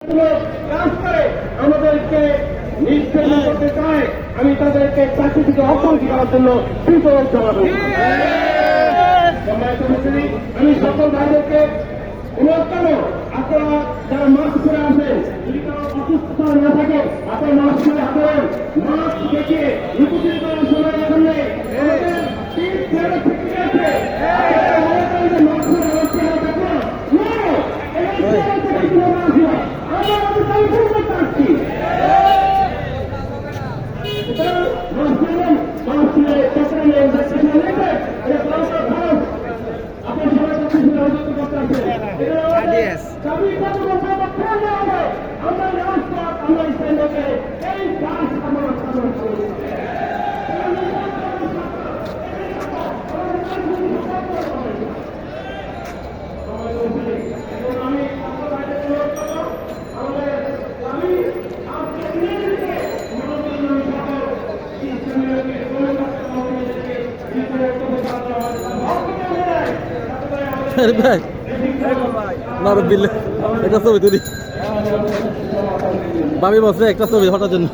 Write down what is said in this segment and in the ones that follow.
কাজ করে আমাদেরকে নিষ্পন্ন করতে চায়, আমি তাদেরকে চাকরি থেকে অব্যাহতি করার জন্য সুযোগ জানাবো। আমি সকল ভাইদেরকে অনুরোধ করবো, আপনারা যারা মাস্ক পরে আসেন, যদি কারো অসুস্থতা না থাকে আপনারা মাস্ক পরে আসেন। মাস্ক দেখিয়ে লুকোচুরি করার সময় এখন নেই। আমাদের তিন ছেলে ঠিক আছে, মাস্ক পরে আসতে না থাকবো ভাই বিল একটা ছবি তুলি বাবি বসে একটা ছবি হঠাৎ জন্য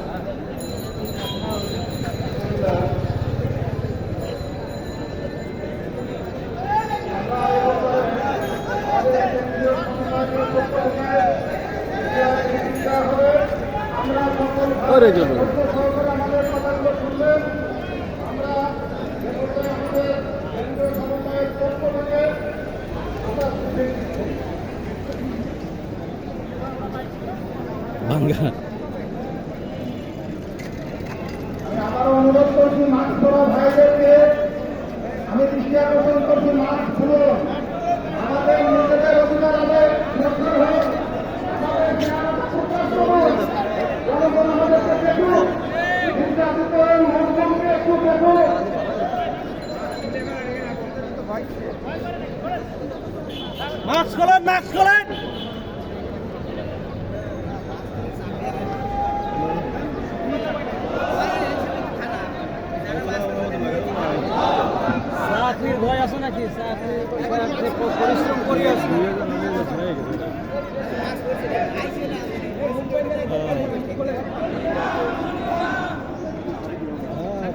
ভাঙ্গা আবার অনুরোধ করছি মাস্ক পরা ভাইদেরকে, আমি দৃষ্টি আকর্ষণ করছি মাস্ক খুলুন। আমাদের নিজেদের অধিকার আদায় রক্ষা হোক, আমাদের জ্ঞানতা প্রকাশ করুন, জনগণ আমাদেরকে দেখুন, নির্যাতিতের মুখকে একটু দেখুন। মাস্ক খোলেন, মাস্ক খোলেন। চাকরির ভয় আছে নাকি? পরিশ্রম করি আছে।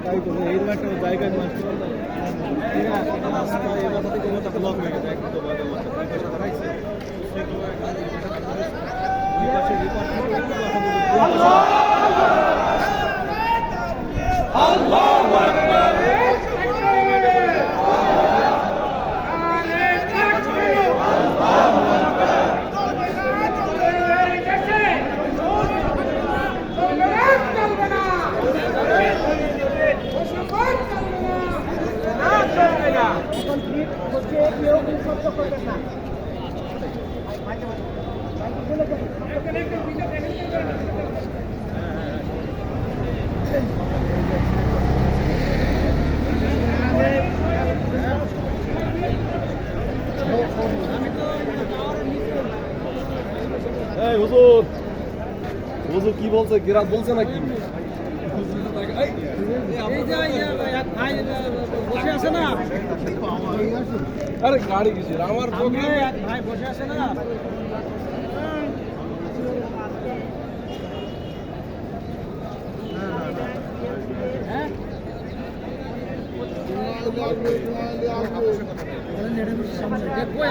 তাই তো এইরকম একটা জায়গায় মাস্টার হুজুর হুজুর কি বলছে? গিরাজ বলছে নাকি? বসে আছে না, আরে গাড়ি কিছু আমার ভাই বসে আছে না।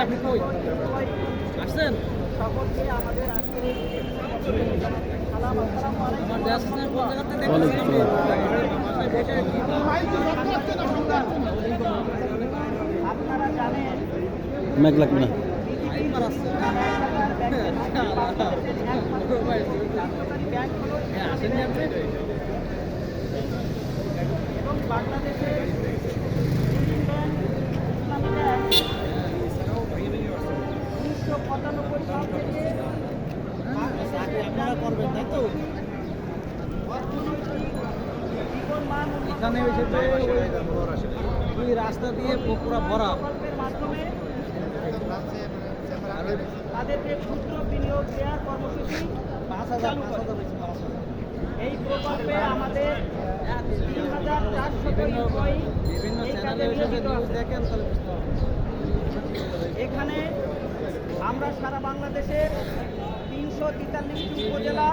আপনি কই আসছেন? মেঘ লাগবে না। বাংলাদেশে আপনারা করবেন তাই তো? এখানে ওই রাস্তা দিয়ে পুরা ভরা। তাদের যে ক্ষুদ্র বিনিয়োগ দেওয়ার কর্মসূচি 5,000 এই প্রকল্পে আমাদের 3,400 বিভিন্ন চ্যানেলে দেখেন। এখানে আমরা সারা বাংলাদেশে 300 343টি উপজেলা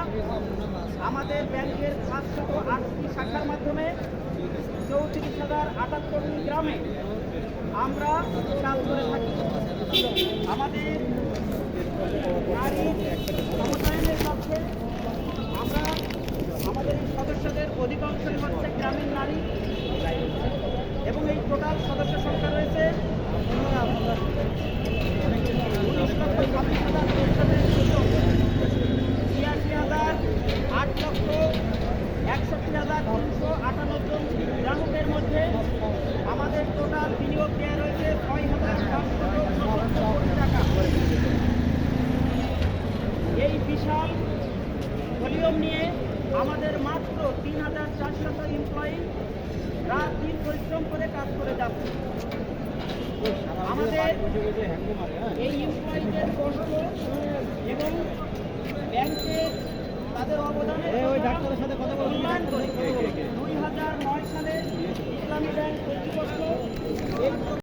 আমাদের ব্যাংকের 508টি শাখার মাধ্যমে 34,078টি গ্রামে আমরা কাজ করে থাকি। আমাদের নারী ক্ষমতায়নের লক্ষ্যে আমরা আমাদের এই সদস্যদের অধিকাংশই হচ্ছে গ্রামীণ নারী এবং এই টোটাল সদস্য সংখ্যা রয়েছে 19,86,861,398 গ্রাহকের মধ্যে আমাদের টোটাল বিনিয়োগ দেওয়া রয়েছে 6,570 কোটি টাকা। এই বিশাল ভলিউম নিয়ে আমাদের মাত্র 3,400 এমপ্লয়ি রাত দিন পরিশ্রম করে কাজ করে যাচ্ছে। আমাদের এই এমপ্লয়িদের কষ্ট এবং ব্যাংকে তাদের অবদানের মূল্যায়ন করে 2009 সালে ইসলামী ব্যাংক কর্তৃপক্ষ এই